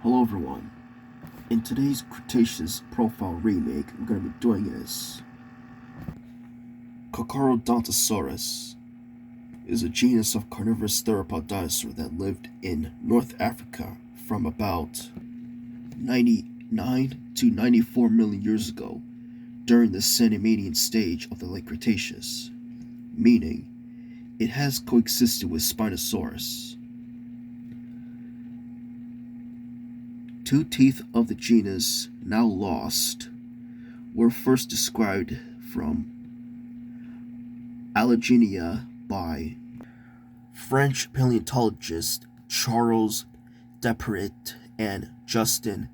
Hello everyone. In today's Cretaceous profile remake, we're going to be doing is Carcharodontosaurus is a genus of carnivorous theropod dinosaur that lived in North Africa from about 99 to 94 million years ago during the Cenomanian stage of the late Cretaceous, meaning it has coexisted with Spinosaurus. Two teeth of the genus, now lost, were first described from Allegenia by French paleontologists Charles Deperet and Justin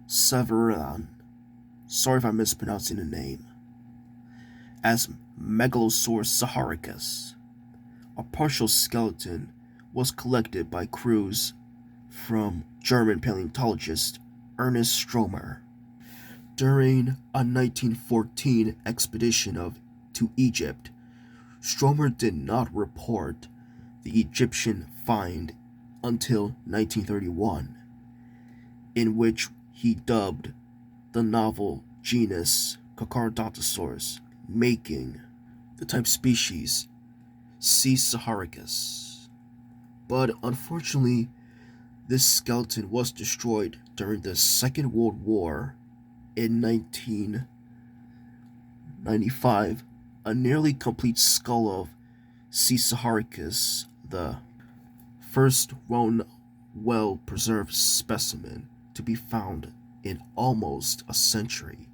Severin, sorry if I'm mispronouncing the name, as Megalosaurus saharicus. A partial skeleton was collected by crews from German paleontologist Ernest Stromer during a 1914 expedition to Egypt. Stromer did not report the Egyptian find until 1931, in which he dubbed the novel genus Carcharodontosaurus, making the type species C. saharicus. But unfortunately, this skeleton was destroyed during the Second World War in 1995. A nearly complete skull of C. saharicus, the first well-preserved specimen to be found in almost a century,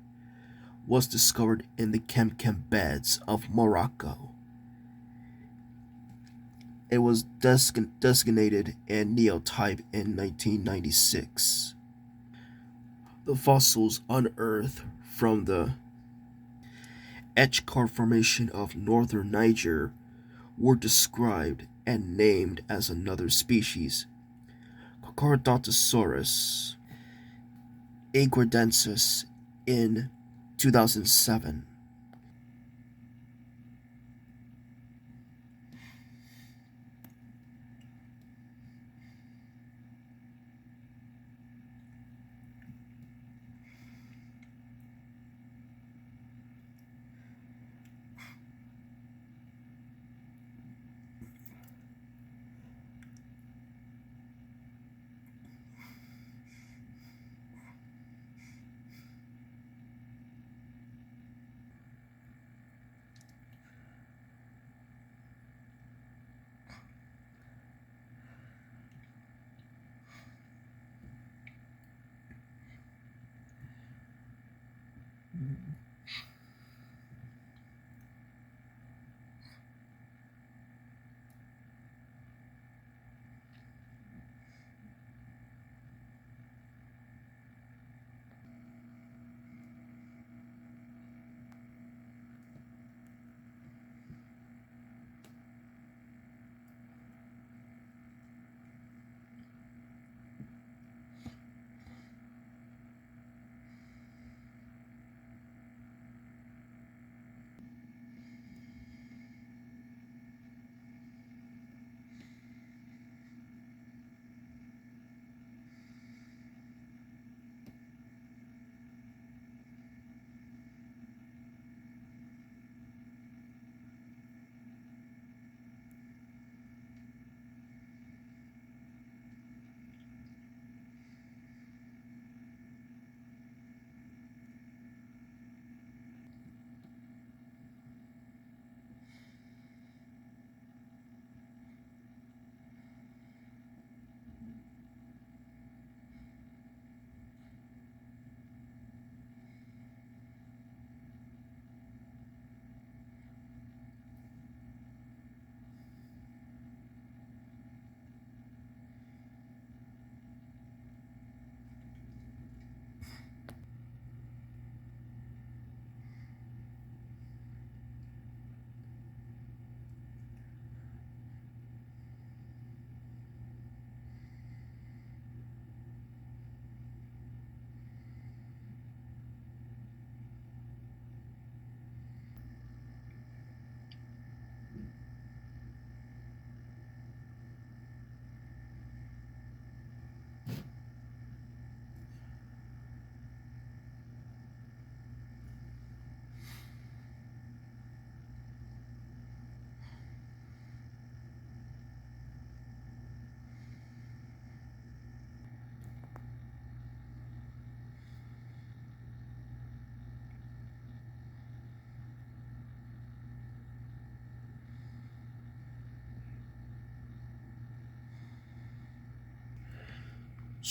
was discovered in the Kemkem beds of Morocco. It was designated and neotype in 1996. The fossils unearthed from the Etchkar Formation of northern Niger were described and named as another species, Carcharodontosaurus aguardensis, in 2007.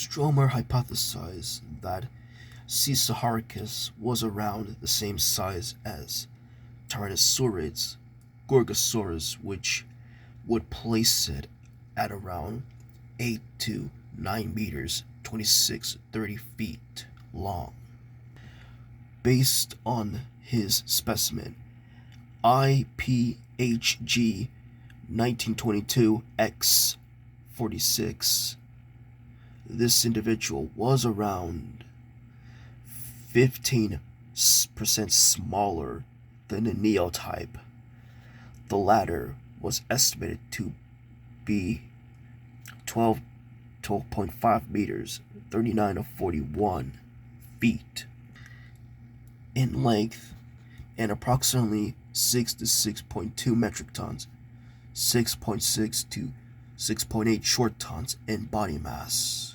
Stromer hypothesized that Caesaricus was around the same size as Tyrannosaurids Gorgosaurus, which would place it at around 8 to 9 meters, 26-30 feet long. Based on his specimen, IPHG 1922X46, this individual was around 15% smaller than the neotype. The latter was estimated to be 12.5 meters, 39 to 41 feet in length, and approximately 6 to 6.2 metric tons, 6.6 to 6.8 short tons in body mass.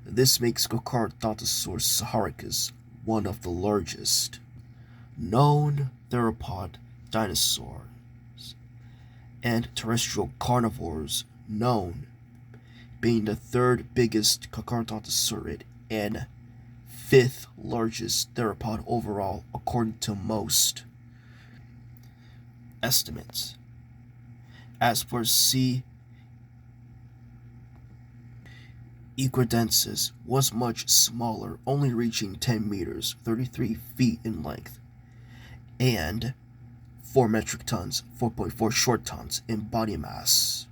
This makes Carcharodontosaurus saharicus one of the largest known theropod dinosaurs and terrestrial carnivores known, being the third biggest Carcharodontosaurid and fifth largest theropod overall according to most estimates. As for C. equidensis was much smaller, only reaching 10 meters, 33 feet in length, and 4 metric tons, 4.4 short tons in body mass.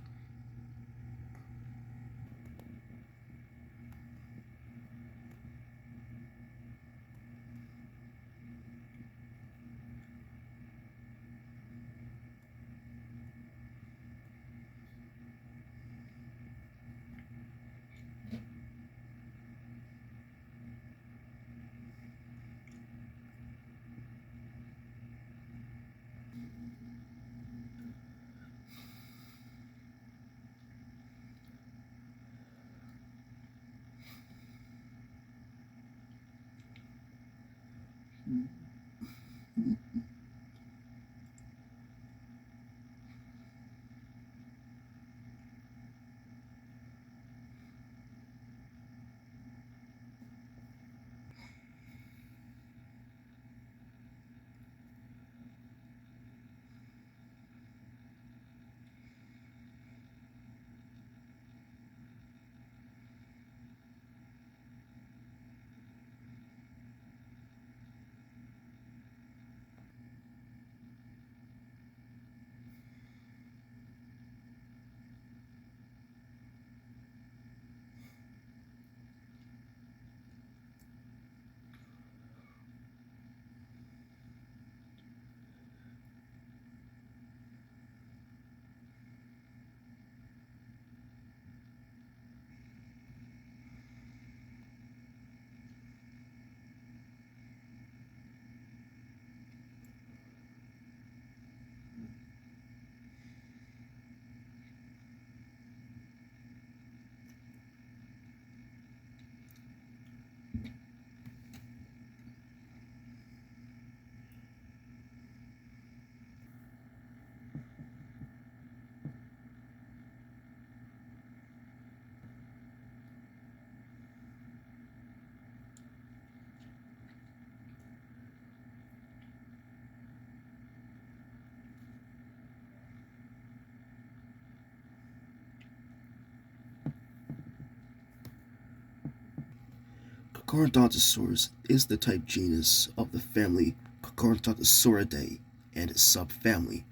Carcharodontosaurus is the type genus of the family Carcharodontosauridae and its subfamily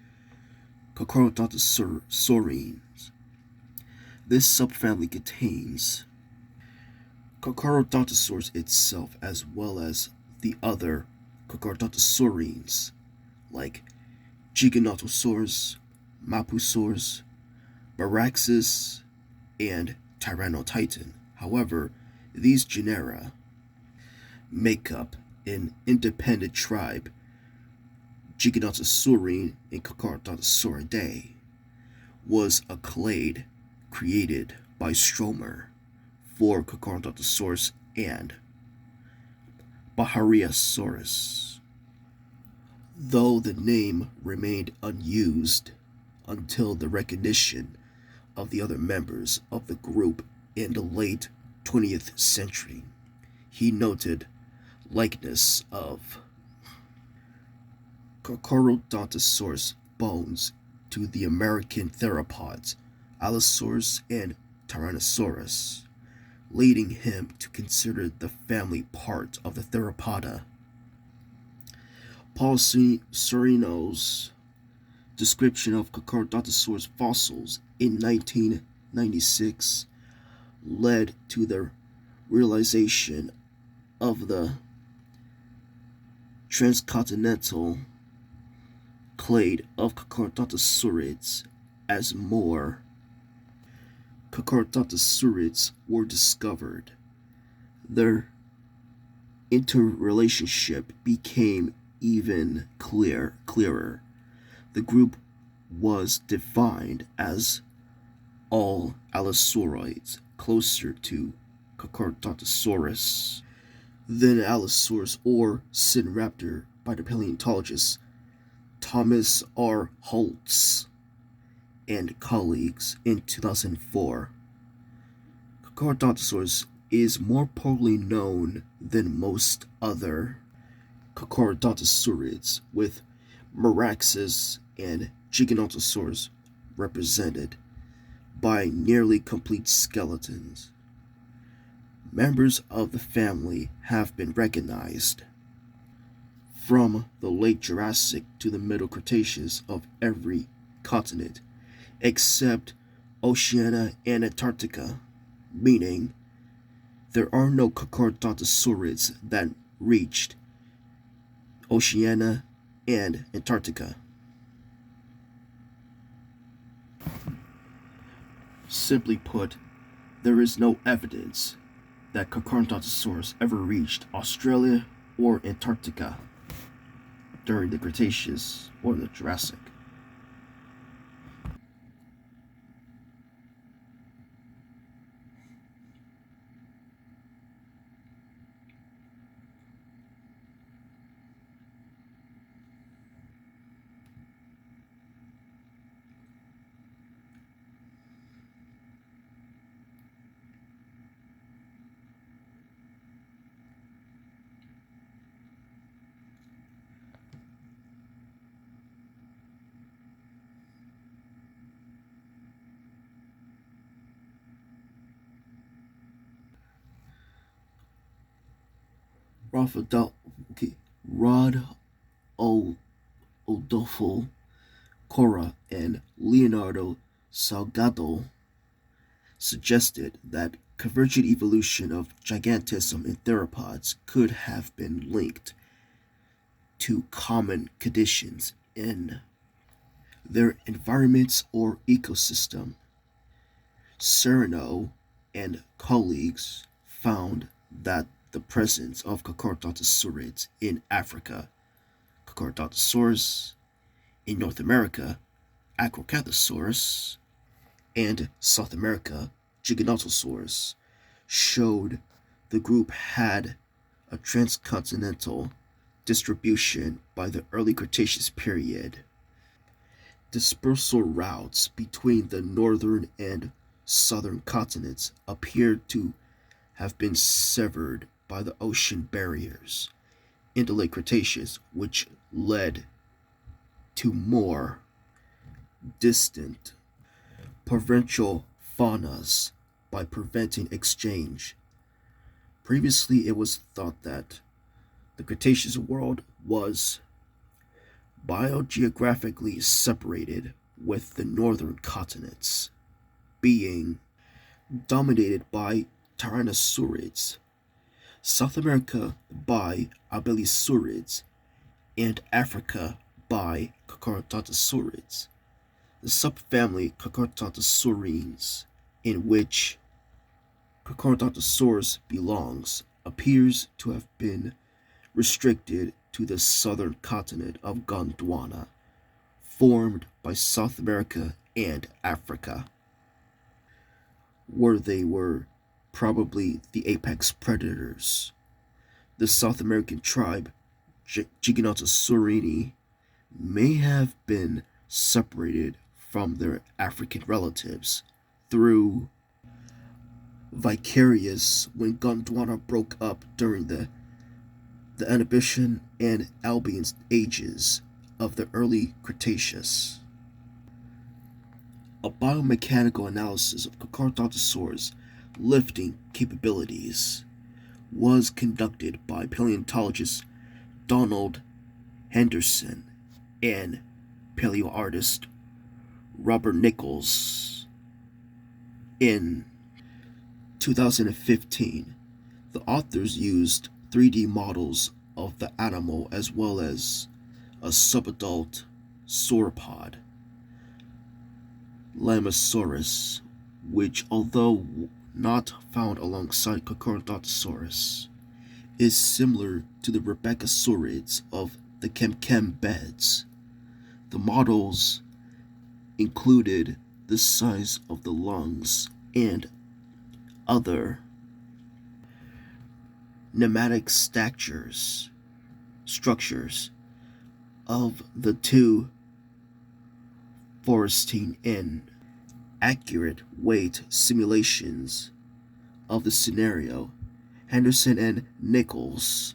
Carcharodontosaurines. This subfamily contains Carcharodontosaurus itself as well as the other Carcharodontosaurines like Giganotosaurus, Mapusaurus, Baraxis, and Tyrannotitan. However, these genera make up an independent tribe, Giganotosaurine and Carcharodontosauridae, was a clade created by Stromer for Carcharodontosaurus and Bahariasaurus, though the name remained unused until the recognition of the other members of the group in the late 20th century. He noted likeness of Carcharodontosaurus bones to the American theropods Allosaurus and Tyrannosaurus, leading him to consider the family part of the theropoda. Paul Sereno's description of Carcharodontosaurus fossils in 1996 led to the realization of the transcontinental clade of Carcharodontosaurids as more Carcharodontosaurids were discovered. Their interrelationship became even clearer. The group was defined as all Allosauroids closer to Carcharodontosaurus than Allosaurus or Sinraptor by the paleontologist Thomas R. Holtz and colleagues in 2004. Carcharodontosaurus is more poorly known than most other Carcharodontosaurids, with Meraxes and Giganotosaurus represented by nearly complete skeletons. Members of the family have been recognized from the late Jurassic to the Middle Cretaceous of every continent except Oceania and Antarctica, meaning there are no Carcharodontosaurids that reached Oceania and Antarctica. Simply put, there is no evidence that Carcharodontosaurus ever reached Australia or Antarctica during the Cretaceous or the Jurassic. Rodolfo Cora and Leonardo Salgado suggested that convergent evolution of gigantism in theropods could have been linked to common conditions in their environments or ecosystem. Sereno and colleagues found that the presence of Carcharodontosaurids in Africa, Carcharodontosaurus, in North America, Acrocanthosaurus, and South America, Giganotosaurus, showed the group had a transcontinental distribution by the early Cretaceous period. Dispersal routes between the northern and southern continents appeared to have been severed by the ocean barriers in the late Cretaceous, which led to more distant provincial faunas by preventing exchange. Previously, it was thought that the Cretaceous world was biogeographically separated, with the northern continents being dominated by Tyrannosaurids, South America by Abelisaurids, and Africa by Carcharodontosaurids. The subfamily Carcharodontosaurines, in which Carcharodontosaurus belongs, appears to have been restricted to the southern continent of Gondwana, formed by South America and Africa, where they were probably the apex predators. The South American tribe Giganotosaurini may have been separated from their African relatives through vicarious when Gondwana broke up during the Annihilation and Albian ages of the early Cretaceous. A biomechanical analysis of Carcharodontosaurus' lifting capabilities was conducted by paleontologist Donald Henderson and paleoartist Robert Nichols. In 2015, the authors used 3D models of the animal as well as a subadult sauropod, Lamosaurus, which, although not found alongside Carcharodontosaurus, is similar to the Rebeccasaurids of the Kemkem beds. The models included the size of the lungs and other pneumatic structures of the two foresting and accurate weight simulations of the scenario. Henderson and Nichols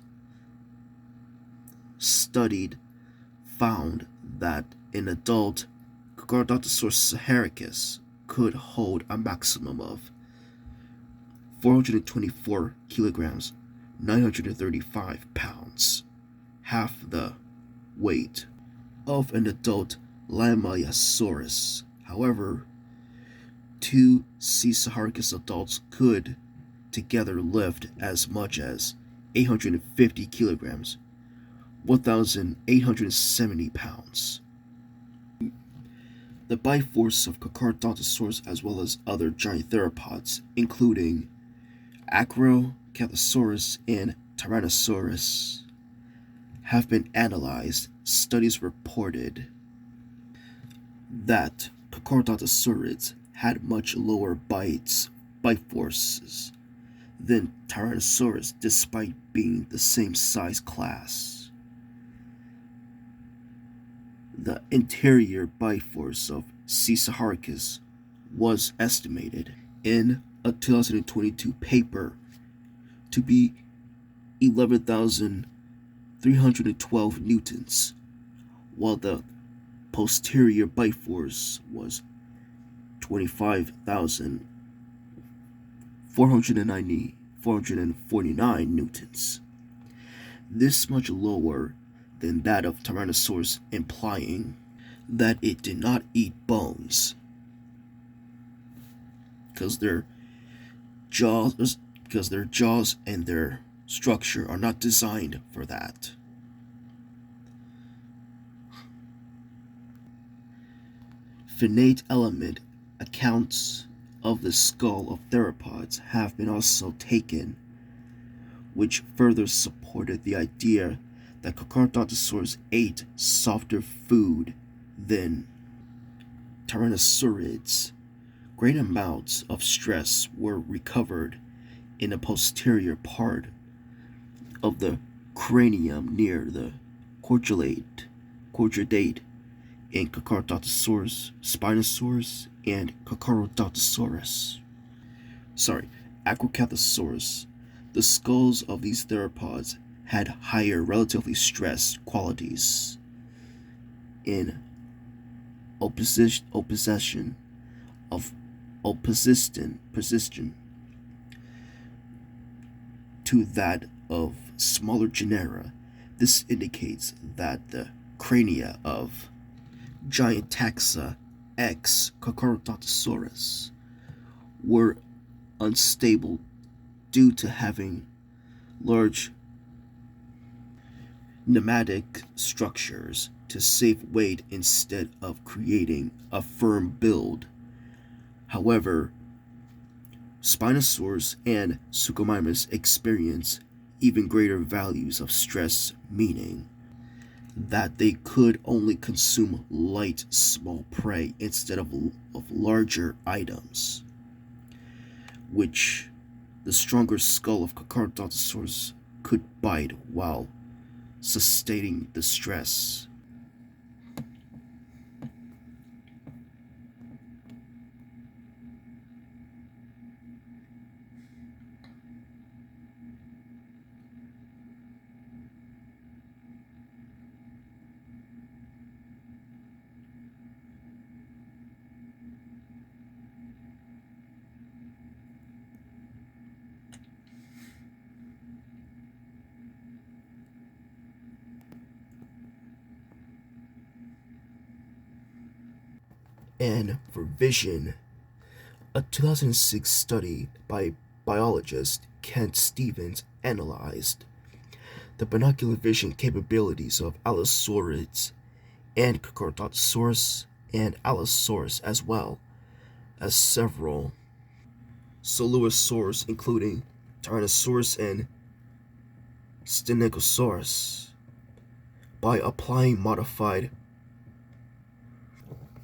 found that an adult Carcharodontosaurus saharicus could hold a maximum of 424 kilograms, 935 pounds, half the weight of an adult Lamosaurus. However, two C. saharicus adults could together lift as much as 850 kilograms, 1,870 pounds. The bite force of Carcharodontosaurus as well as other giant theropods, including Acrocanthosaurus and Tyrannosaurus, have been analyzed. Studies reported that Carcharodontosaurids had much lower bite forces than Tyrannosaurus despite being the same size class. The interior bite force of C. saharicus was estimated in a 2022 paper to be 11,312 newtons, while the posterior bite force was 25,449 newtons. This much lower than that of Tyrannosaurus, implying that it did not eat bones, because their jaws and their structure are not designed for that. Finite element accounts of the skull of theropods have been also taken, which further supported the idea that Carcharodontosaurus ate softer food than Tyrannosaurids. Great amounts of stress were recovered in the posterior part of the cranium near the chordate in Carcharodontosaurus, Spinosaurus, and Acrocanthosaurus. The skulls of these theropods had higher relatively stress qualities in opposition to that of smaller genera. This indicates that the crania of giant taxa X Carcharodontosaurus were unstable due to having large pneumatic structures to save weight instead of creating a firm build. However, Spinosaurus and Suchomimus experience even greater values of stress, meaning that they could only consume light, small prey instead of larger items, which the stronger skull of Carcharodontosaurus could bite while sustaining the stress. And for vision, a 2006 study by biologist Kent Stevens analyzed the binocular vision capabilities of Allosaurids and Carcharodontosaurus and Allosaurus, as well as several Coelurosaurs, including Tyrannosaurus and Stegosaurus, by applying modified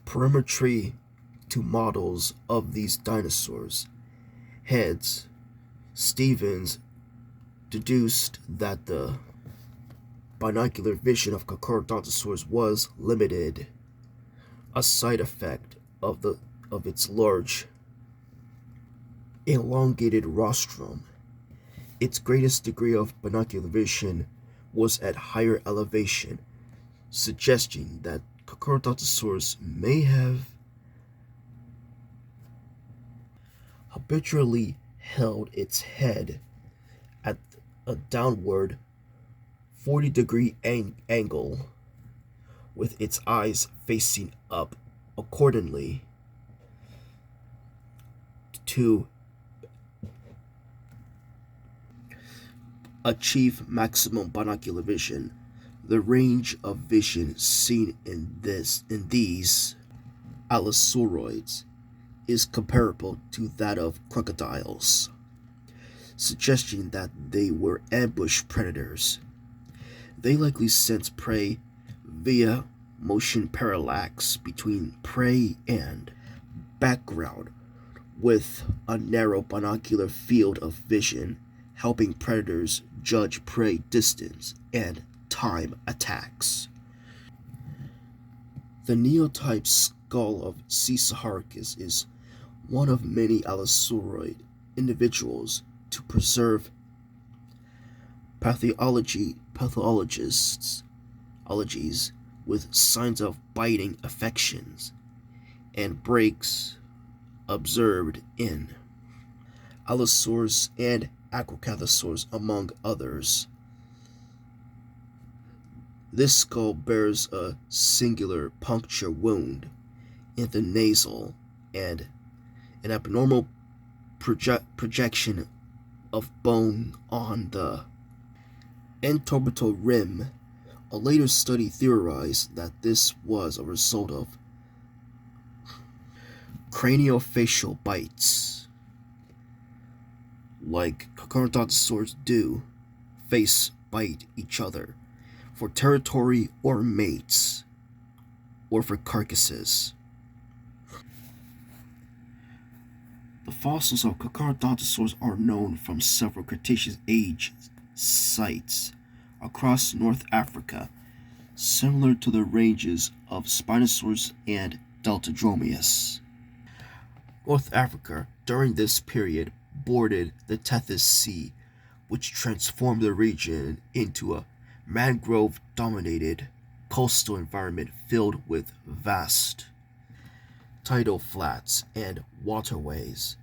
perimetry to models of these dinosaurs' heads. Stevens deduced that the binocular vision of Carcharodontosaurus was limited, a side effect of its large, elongated rostrum. Its greatest degree of binocular vision was at higher elevation, suggesting that Carcharodontosaurus may have habitually held its head at a downward 40-degree angle, with its eyes facing up. Accordingly, to achieve maximum binocular vision, the range of vision seen in these Allosauroids is comparable to that of crocodiles, suggesting that they were ambush predators. They likely sense prey via motion parallax between prey and background, with a narrow binocular field of vision, helping predators judge prey distance and time attacks. The neotype skull of C. saharicus is one of many Allosauroid individuals to preserve pathologists with signs of biting affections and breaks observed in Allosaurus and Acrocanthosaurus, among others. This skull bears a singular puncture wound in the nasal and an abnormal projection of bone on the entorbital rim. A later study theorized that this was a result of craniofacial bites. Like Carcharodontosaurs do, face bite each other for territory or mates, or for carcasses. The fossils of Carcharodontosaurus are known from several Cretaceous age sites across North Africa, similar to the ranges of Spinosaurus and Deltadromeus. North Africa, during this period, bordered the Tethys Sea, which transformed the region into a mangrove-dominated coastal environment filled with vast tidal flats and waterways.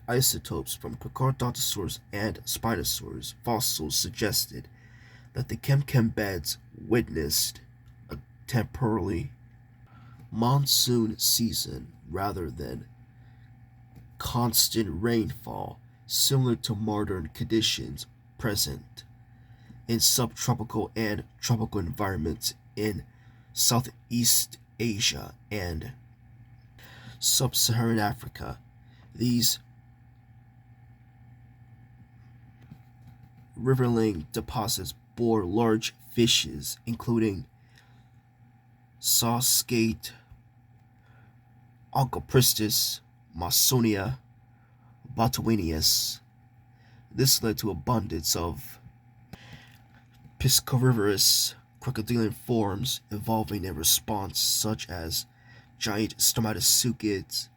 Isotopes from Carcharodontosaurus and Spinosaurus fossils suggested that the Kemkem beds witnessed a temporary monsoon season rather than constant rainfall, similar to modern conditions present in subtropical and tropical environments in Southeast Asia and Sub-Saharan Africa. These riverine deposits bore large fishes, including sauce-skate, Onchopristis, Mawsonia, Botanius. This led to abundance of piscivorous crocodilian forms evolving in response, such as giant Stomatosuchus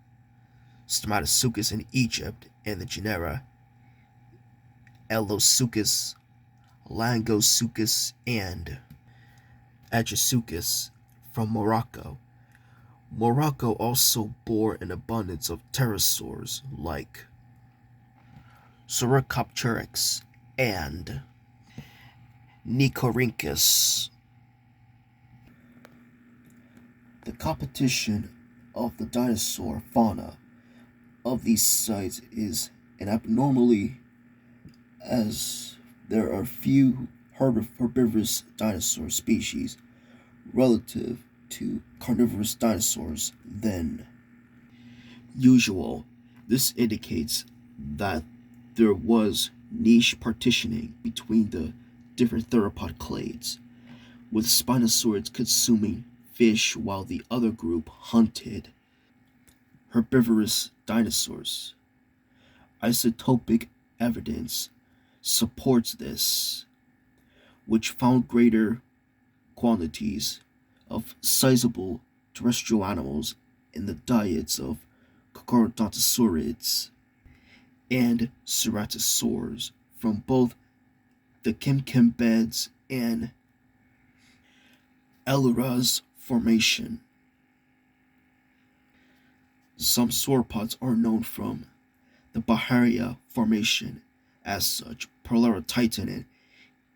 in Egypt, and the genera Elosuchus, Langosuchus, and Agisuchus from Morocco. Morocco also bore an abundance of pterosaurs like Saurochopteryx and Nicorhynchus. The competition of the dinosaur fauna of these sites is an abnormally, as there are few herbivorous dinosaur species relative to carnivorous dinosaurs than usual. This indicates that there was niche partitioning between the different theropod clades, with Spinosaurids consuming fish while the other group hunted herbivorous dinosaurs. Isotopic evidence supports this, which found greater quantities of sizable terrestrial animals in the diets of Carcharodontosaurids and ceratosaurs from both the Kemkem beds and Elura's formation. Some sauropods are known from the Bahariya formation as such, Titan and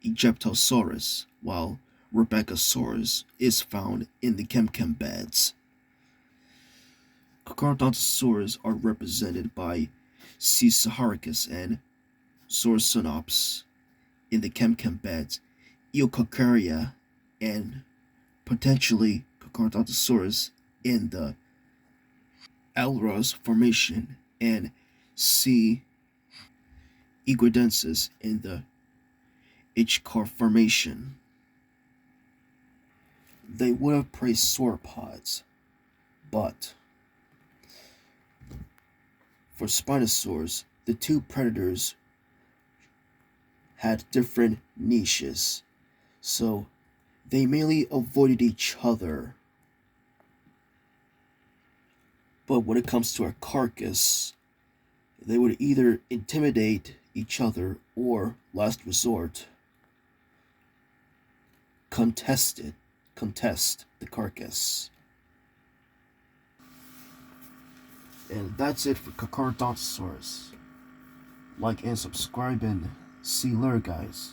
Egyptosaurus, while Rebeccasaurus is found in the Kemkem beds. Carcharodontosaurus are represented by C. saharicus and Saurosynops in the Kemkem beds, Eocalcaria and potentially Carcharodontosaurus in the Elura's formation, and C. eguidensis in the Ichcar formation. They would have praised sauropods, but for Spinosaurs, the two predators had different niches, so they mainly avoided each other. But when it comes to a carcass, they would either intimidate each other or, last resort, contest the carcass. And that's it for Carcharodontosaurus. Like and subscribe and see you later, guys.